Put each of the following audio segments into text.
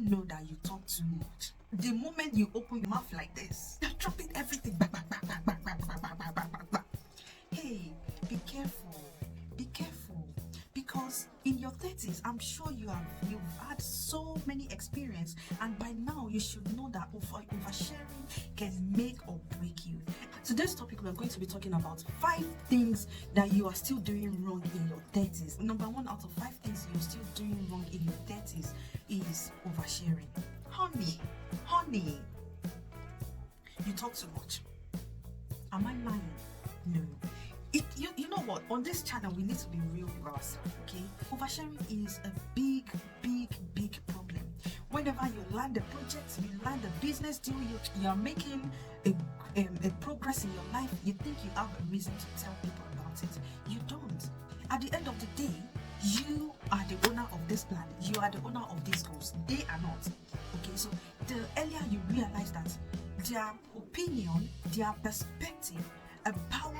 know that you talk too much. The moment you open your mouth like this, you're dropping everything. Back, back, back, back, back, back, back, back, back, back, back, back. Hey, be careful. Be careful. Because in your 30s, I'm sure you've had so many experience, and by now you should know that oversharing can make or break you. Today's topic, we're going to be talking about 5 things that you are still doing wrong in your 30s. Number 1 out of 5 things you're still doing wrong in your 30s is oversharing. Honey, you talk too much. Am I lying? No. You know what? On this channel, we need to be real with ourselves, okay? Oversharing is a big problem. Whenever you land a project, you land a business deal, you're making a progress in your life, you think you have a reason to tell people about it. You don't. At the end of the day, you are the owner of this plan. You are the owner of these goals. They are not. Okay, so the earlier you realize that their opinion, their perspective about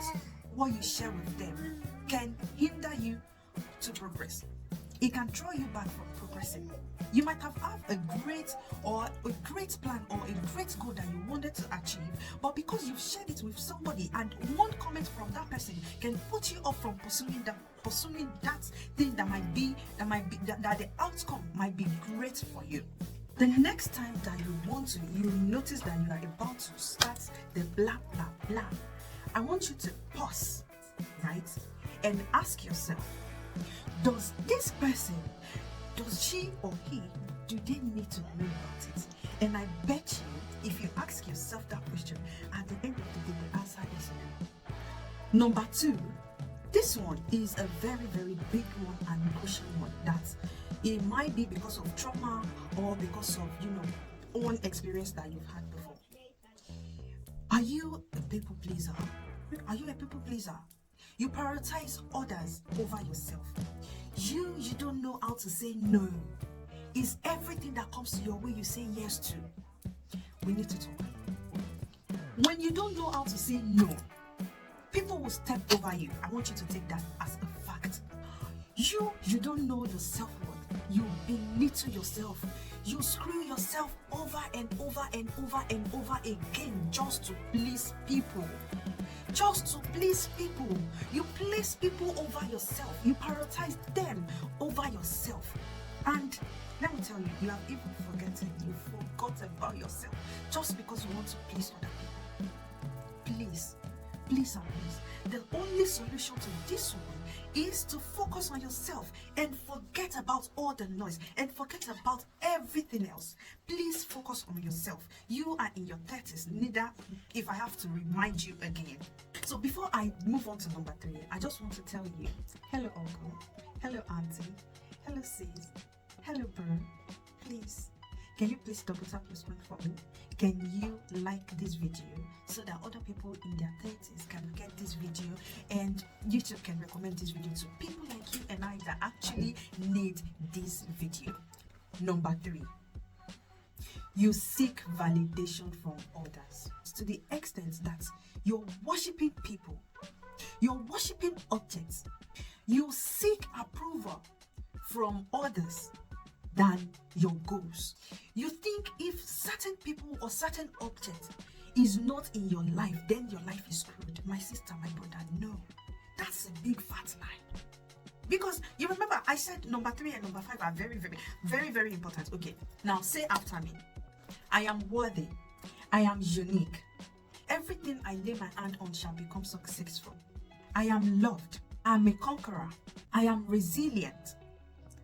what you share with them can hinder you to progress. It can draw you back from progressing. You might have a great plan or a great goal that you wanted to achieve, but because you've shared it with somebody and one comment from that person can put you off from pursuing that thing that the outcome might be great for you. The next time that you notice that you are about to start the blah blah blah, I want you to pause, right, and ask yourself, does this person, does she or he, do they need to know about it? And I bet you, if you ask yourself that question, at the end of the day, the answer is no. Number 2, this one is a very big one and crucial one, that it might be because of trauma or because of, own experience that you've had before. Are you a people pleaser? Are you a people pleaser? You prioritize others over yourself. You don't know how to say no. Is everything that comes your way you say yes to? We need to talk. When you don't know how to say no, people will step over you. I want you to take that as a fact. You don't know your self-worth. You belittle yourself. You screw yourself over and over and over and over again just to please people. Just to please people. You place people over yourself. You prioritize them over yourself. And let me tell you, you have even forgotten. You forgot about yourself just because you want to please other people. Please and please. The only solution to this one is to focus on yourself and forget about all the noise and forget about everything else. Please focus on yourself. You are in your 30s, neither if I have to remind you again. So before I move on to number 3, I just want to tell you, hello uncle, hello auntie, hello sis, hello bro, please, can you please double tap your screen for me? Can you like this video so that other people in their 30s can get this video and YouTube can recommend this video to people like you and I that actually need this video? Number 3, you seek validation from others to the extent that you're worshiping people, you're worshiping objects, you seek approval from others than your goals. You think if certain people or certain object is not in your life, then your life is screwed. My sister, my brother, no. That's a big fat lie. Because you remember I said number 3 and number 5 are very important. Okay, now say after me. I am worthy. I am unique. Everything I lay my hand on shall become successful. I am loved. I am a conqueror. I am resilient.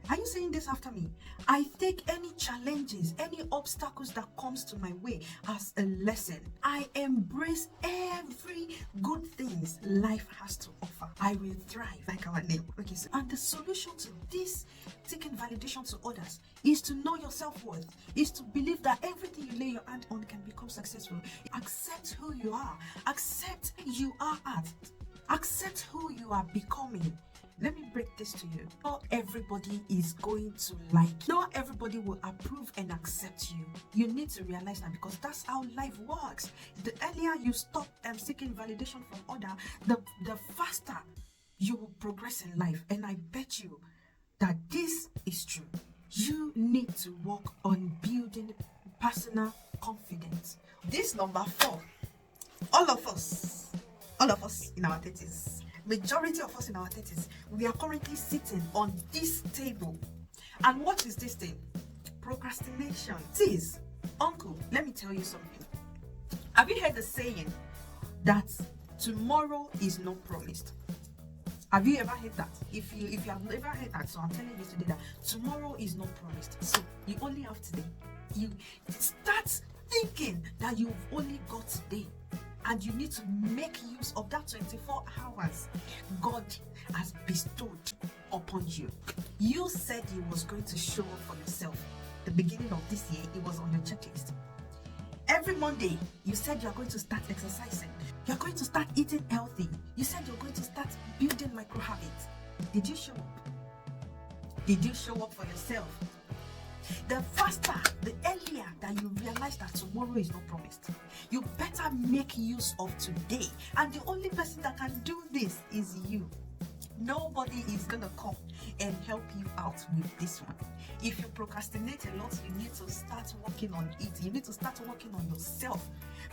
Are you saying this after me? I take any challenges, any obstacles that comes to my way as a lesson. I embrace every good things life has to offer. I will thrive, like our name. Okay, so, and the solution to this seeking validation to others is to know your self-worth, is to believe that everything you lay your hand on can become successful. Accept who you are. Accept you are at. Accept who you are becoming. Let me break this to you. Not everybody is going to like you. Not everybody will approve and accept you. You need to realize that, because that's how life works. The earlier you stop seeking validation from others, the faster you will progress in life. And I bet you that this is true. You need to work on building personal confidence. This number 4, all of us in our 30s, majority of us in our 30s, we are currently sitting on this table. And what is this thing? Procrastination. Sis, uncle, let me tell you something. Have you heard the saying that tomorrow is not promised? Have you ever heard that? If you have never heard that, so I'm telling you today that tomorrow is not promised. So you only have today. You start thinking that you've only got today, and you need to make use of that 24 hours God has bestowed upon you. You said you was going to show up for yourself. The beginning of this year, it was on your checklist. Every Monday, you said you're going to start exercising. You're going to start eating healthy. You said you're going to start building micro habits. Did you show up? Did you show up for yourself? The faster, the earlier that you realize that tomorrow is not promised, you better make use of today. And the only person that can do this is you. Nobody is gonna come and help you out with this one. If you procrastinate a lot, you need to start working on it. You need to start working on yourself,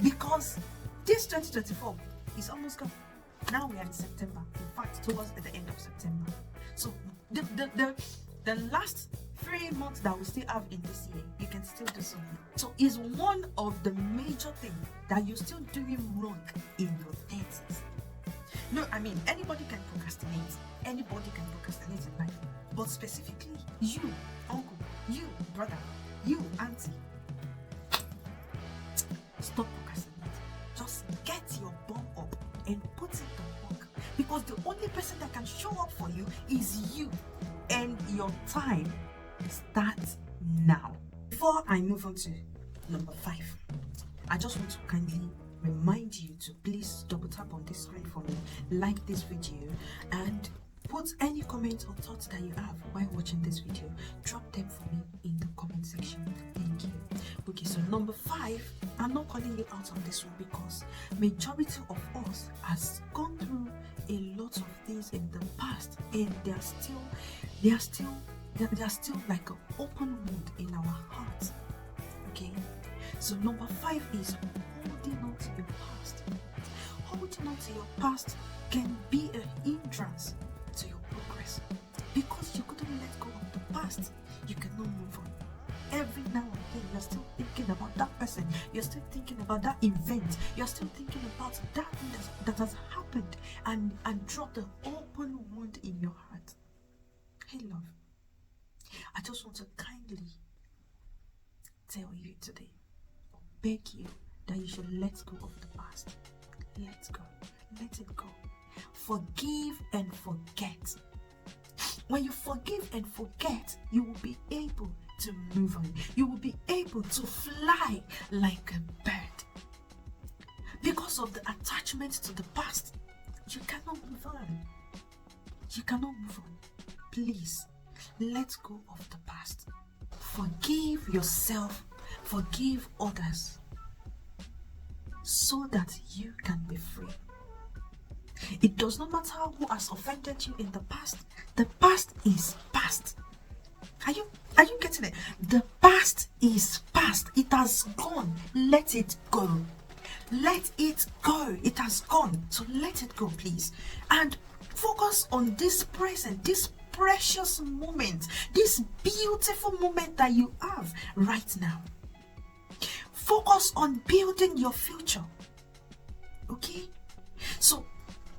because this 2024 is almost gone. Now we are in September. In fact, towards the end of September. So the last 3 months that we still have in this year, you can still do something. So it's one of the major things that you're still doing wrong in your 30s. No, I mean, anybody can procrastinate. Anybody can procrastinate in life. But specifically, you, uncle, you, brother, you, auntie, stop procrastinating. Just get your bum up and put it to work. Because the only person that can show up for you is you. And your time starts now. Before I move on to number 5, I just want to kindly remind you to please double tap on this screen for me, like this video, and put any comments or thoughts that you have while watching this video. Drop them for me in the comment section. Thank you. Okay, so number 5, I'm not calling you out on this one because majority of us has gone through a lot of things in the past, and they are still like an open wound in our hearts. Okay, so number 5 is holding on to your past. Holding on to your past can be a hindrance to your progress, because you couldn't let go of the past. You cannot move on. Every now and then you're still thinking about that person, you're still thinking about that event, you're still thinking about that thing that has happened and dropped an open wound in your heart. Hey love, I just want to kindly tell you today, or beg you, that you should let go of the past. Let go. Let it go. Forgive and forget. When you forgive and forget, you will be able to move on. You will be able to fly like a bird. Because of the attachment to the past, you cannot move on. You cannot move on. Please, let go of the past. Forgive yourself. Forgive others, so that you can be free. It does not matter who has offended you in the past. The past is past. Are you getting it? The past is past. It has gone. Let it go. Let it go. It has gone. So let it go, please. And focus on this present, this precious moment, this beautiful moment that you have right now. Focus on building your future. Okay? So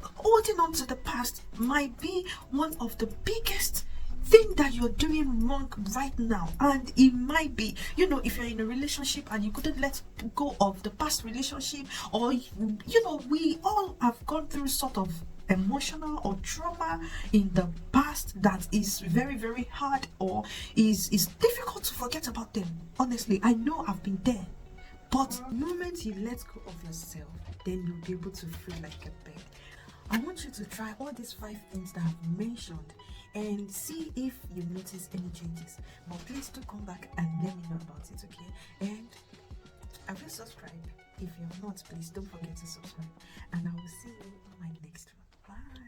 holding on to the past might be one of the biggest thing that you're doing wrong right now. And it might be, if you're in a relationship and you couldn't let go of the past relationship, or we all have gone through sort of emotional or trauma in the past that is very, very hard, or is difficult to forget about them. Honestly, I know I've been there. But the moment you let go of yourself, then you'll be able to feel like a bird. I want you to try all these 5 things that I've mentioned and see if you notice any changes. But please do come back and let me know about it, okay? And have you subscribed? If you're not, please don't forget to subscribe. And I will see you on my next one. Bye.